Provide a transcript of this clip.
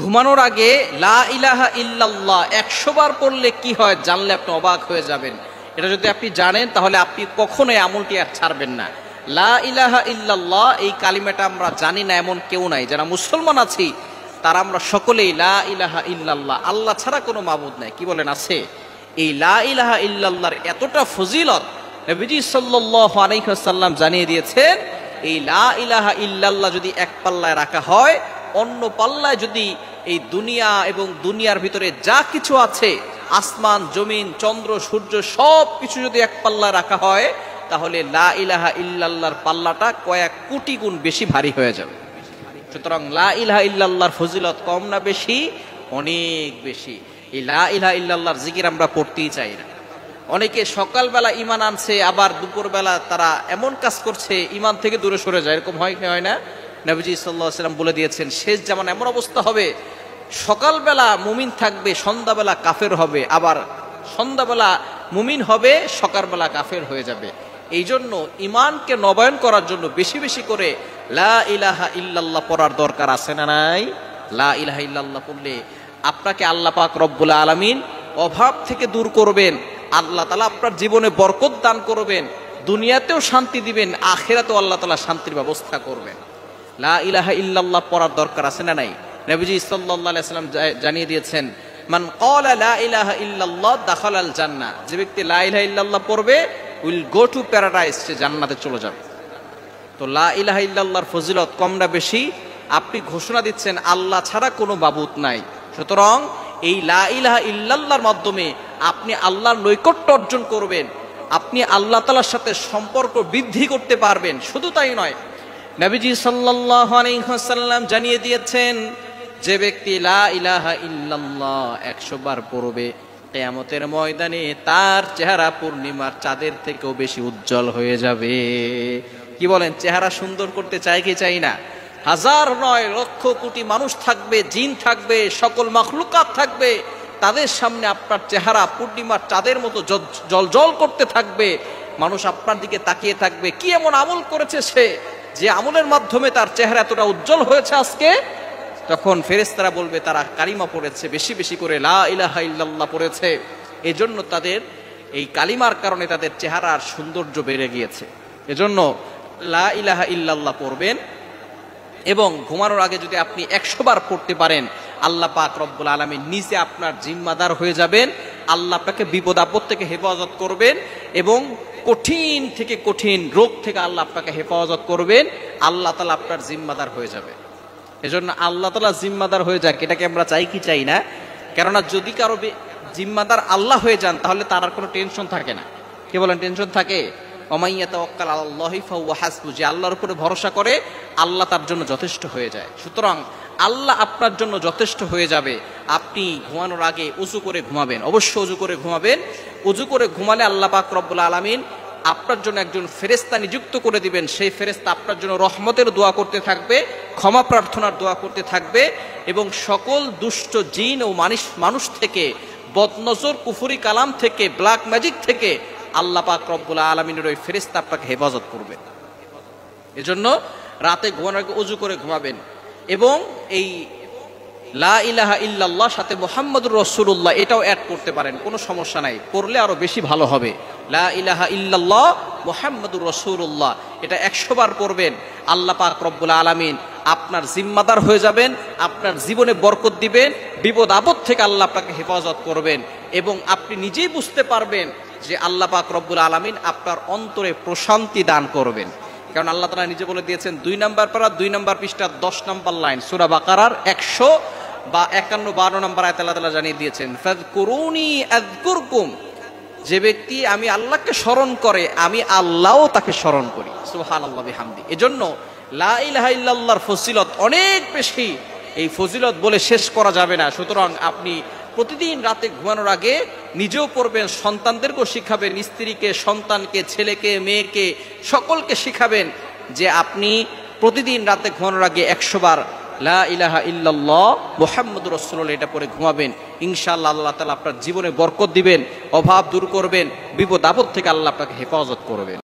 ঘুমানোর আগে লা ইলাহা ইল্লাল্লাহ 100 বার পড়লে কি হয় জানলে আপনি অবাক হয়ে যাবেন। এটা যদি আপনি জানেন তাহলে আপনি কখনোই আমলটি আর ছাড়বেন না। লা ইলাহা ইল্লাল্লাহ এই কালিমাটা আমরা জানি না এমন কেউ নাই। যারা মুসলমান আছি তারা আমরা সকলেই লা ইলাহা ইল্লাল্লাহ, আল্লাহ ছাড়া কোনো মাবুদ নাই। কি বলেন আছে? এই লা ইলাহা ইল্লাল্লাহর এতটা ফজিলত নবীজি সাল্লাল্লাহু আলাইহি ওয়াসাল্লাম জানিয়ে দিয়েছেন। এই লা ইলাহা ইল্লাল্লাহ যদি এক পাল্লায় রাখা হয়, অন্য পাল্লায় যদি এই দুনিয়া এবং দুনিয়ার ভিতরে যা কিছু আছে, আসমান জমিন চন্দ্র সূর্য সব কিছু যদি এক পাল্লায় রাখা হয়, তাহলে লা ইলাহা ইল্লাল্লাহর পাল্লাটা কয়েক কোটি গুণ বেশি ভারী হয়ে যাবে। সুতরাং লা ইলাহা ইল্লাল্লাহর ফজিলত কম না বেশি? অনেক বেশি। এই লা ইলাহা ইল্লাল্লাহর জিকির আমরা পড়তেই চাই না। অনেকে সকালবেলা ইমান আনছে, আবার দুপুরবেলা তারা এমন কাজ করছে ইমান থেকে দূরে সরে যায়। এরকম হয় না? নবীজি সাল্লাল্লাহু আলাইহি ওয়াসাল্লাম বলে দিয়েছেন, শেষ জামানায় এমন অবস্থা হবে, সকালবেলা মুমিন থাকবে, সন্ধ্যাবেলা কাফের হবে, আবার সন্ধ্যাবেলা মুমিন হবে, সকালবেলা কাফের হয়ে যাবে। এই জন্য ইমানকে নবায়ন করার জন্য বেশি বেশি করে লা ইলাহা ইল্লাল্লাহ পড়ার দরকার আছে না নাই? লা ইলাহা ইল্লাল্লাহ পড়লে আপনাকে আল্লাহ পাক রব্বুল আলামিন অভাব থেকে দূর করবেন, আল্লাহ তাআলা আপনার জীবনে বরকত দান করবেন, দুনিয়াতেও শান্তি দিবেন, আখিরাতেও আল্লাহ তাআলা শান্তির ব্যবস্থা করবেন। লা ইলাহা ইল্লাল্লাহ পড়ার দরকার আছে না নাই? নবীজি সাল্লাল্লাহু আলাইহি ওয়াসাল্লাম জানিয়ে দিয়েছেন, মান ক্বালা লা ইলাহা ইল্লাল্লাহ দাখালাল জান্নাহ, যে ব্যক্তি লা ইলাহা ইল্লাল্লাহ পড়বে উইল গো টু প্যারাডাইস, সে জান্নাতে চলে যাবে। তো লা ইলাহা ইল্লাল্লাহর ফজিলত কম না বেশি? আপনি ঘোষণা দিচ্ছেন আল্লাহ ছাড়া কোনো মাবুদ নাই। সুতরাং এই লা ইলাহা ইল্লাল্লাহর মাধ্যমে আপনি আল্লাহর নৈকট্য অর্জন করবেন, আপনি আল্লাহ তাআলার সাথে সম্পর্ক বৃদ্ধি করতে পারবেন। শুধু তাই নয়, নবীজি সাল্লাল্লাহু আলাইহি ওয়াসাল্লাম জানিয়ে দিয়েছেন, যে ব্যক্তি লা ইলাহা ইল্লাল্লাহ 100 বার পড়বে, কিয়ামতের ময়দানে তার চেহারা পূর্ণিমার চাঁদের থেকেও বেশি উজ্জ্বল হয়ে যাবে। কি বলেন? চেহারা সুন্দর করতে চাই কি চাই না? হাজার নয় লক্ষ কোটি মানুষ থাকবে, জিন থাকবে, সকল মাখলুকাত থাকবে, তাদের সামনে আপনার চেহারা পূর্ণিমার চাঁদের মতো জলজল করতে থাকবে। মানুষ আপনার দিকে তাকিয়ে থাকবে, কি এমন আমল করেছে সে, যে আমলের মাধ্যমে তার চেহারা এতটা উজ্জ্বল হয়েছে আজকে। তখন ফেরেশতারা বলবে তারা কালিমা পড়েছে, বেশি বেশি করে লা ইলাহা ইল্লাল্লাহ পড়েছে, এজন্য তাদের এই কালিমার কারণে তাদের চেহারার সৌন্দর্য বেড়ে গিয়েছে। এজন্য লা ইলাহা ইল্লাল্লাহ পড়বেন, এবং ঘুমানোর আগে যদি আপনি 100 বার পড়তে পারেন, আল্লাহ পাক রব্বুল আলামিন নিজে আপনার জিম্মাদার হয়ে যাবেন। আল্লাহ আপনাকে বিপদ আপদ থেকে হেফাজত করবেন, এবং কঠিন থেকে কঠিন রোগ থেকে আল্লাহ আপনাকে হেফাজত করবেন। আল্লাহ তাআলা আপনার জিম্মাদার হয়ে যাবে। এজন্য আল্লাহ তাআলা জিম্মাদার হয়ে যাক, এটাকে আমরা চাই কি চাই না? কেননা যদি কারো জিম্মাদার আল্লাহ হয়ে যান, তাহলে তার আর কোনো টেনশন থাকে না। কে বলেন টেনশন থাকে? ওমাইয়া তাওয়াক্কাল আলাল্লাহি ফাহুয়া হাসবু, যে আল্লাহর উপরে ভরসা করে আল্লাহ তার জন্য যথেষ্ট হয়ে যায়। সুতরাং আল্লাহ আপনার জন্য যথেষ্ট হয়ে যাবে। আপনি ঘুমানোর আগে উযু করে ঘুমাবেন, অবশ্যই উযু করে ঘুমাবেন। উযু করে ঘুমালে আল্লাহ পাক রব্বুল আলামিন আপনার জন্য একজন ফেরেশতা নিযুক্ত করে দিবেন। সেই ফেরেশতা আপনার জন্য রহমতের দোয়া করতে থাকবে, ক্ষমা প্রার্থনার দোয়া করতে থাকবে, এবং সকল দুষ্ট জিন ও মানুষ থেকে, বদনজর কুফরি কালাম থেকে, ব্ল্যাক ম্যাজিক থেকে আল্লাহ পাক রব্বুল আলামিনের ওই ফেরেশতা আপনাকে হেফাজত করবে। এজন্য রাতে ঘুমানোর আগে উযু করে ঘুমাবেন, এবং এই লা ইলাহা ইল্লাল্লাহ সাথে মুহাম্মাদুর রাসূলুল্লাহ এটাও অ্যাড করতে পারেন, কোনো সমস্যা নাই, পড়লে আরো বেশি ভালো হবে। লা ইলাহা ইল্লাল্লাহ মুহাম্মাদুর রাসূলুল্লাহ, এটা 100 বার পড়বেন। আল্লাহ পাক রব্বুল আলামিন আপনার জিম্মাদার হয়ে যাবেন, আপনার জীবনে বরকত দিবেন, বিপদ আপদ থেকে আল্লাহ আপনাকে হেফাজত করবেন, এবং আপনি নিজেই বুঝতে পারবেন যে আল্লাহ পাক রব্বুল আলামিন আপনার অন্তরে প্রশান্তি দান করবেন। কারণ আল্লাহ তাআলা নিজে বলে দিয়েছেন, 2 নম্বর পারা 2 নম্বর পৃষ্ঠা 10 নম্বর লাইন সূরা বাকারার 151-52 নম্বর আয়াতে আল্লাহ তাআলা জানিয়ে দিয়েছেন, ফাযকুরুনি আযকুরকুম, যে ব্যক্তি আমি আল্লাহকে স্মরণ করে আমি আল্লাহও তাকে স্মরণ করি। সুবহানাল্লাহ বিহামদি। এজন্য লা ইলাহা ইল্লাল্লাহর ফজিলত অনেক বেশি, এই ফজিলত বলে শেষ করা যাবে না। সুতরাং আপনি প্রতিদিন রাতে ঘুমানোর আগে নিজেও পড়বেন, সন্তানদেরকেও শিখাবেন, স্ত্রীকে, সন্তানকে, ছেলেকে, মেয়েকে, সকলকে শিখাবেন, যে আপনি প্রতিদিন রাতে ঘুমানোর আগে 100 বার লা ইলাহা ইল্লাল্লাহ মুহাম্মাদুর রাসূলুল্লাহ এটা পড়ে ঘুমাবেন। ইনশাআল্লাহ আল্লাহ তাআলা আপনার জীবনে বরকত দিবেন, অভাব দূর করবেন, বিপদ আপদ থেকে আল্লাহ আপনাকে হেফাজত করবেন।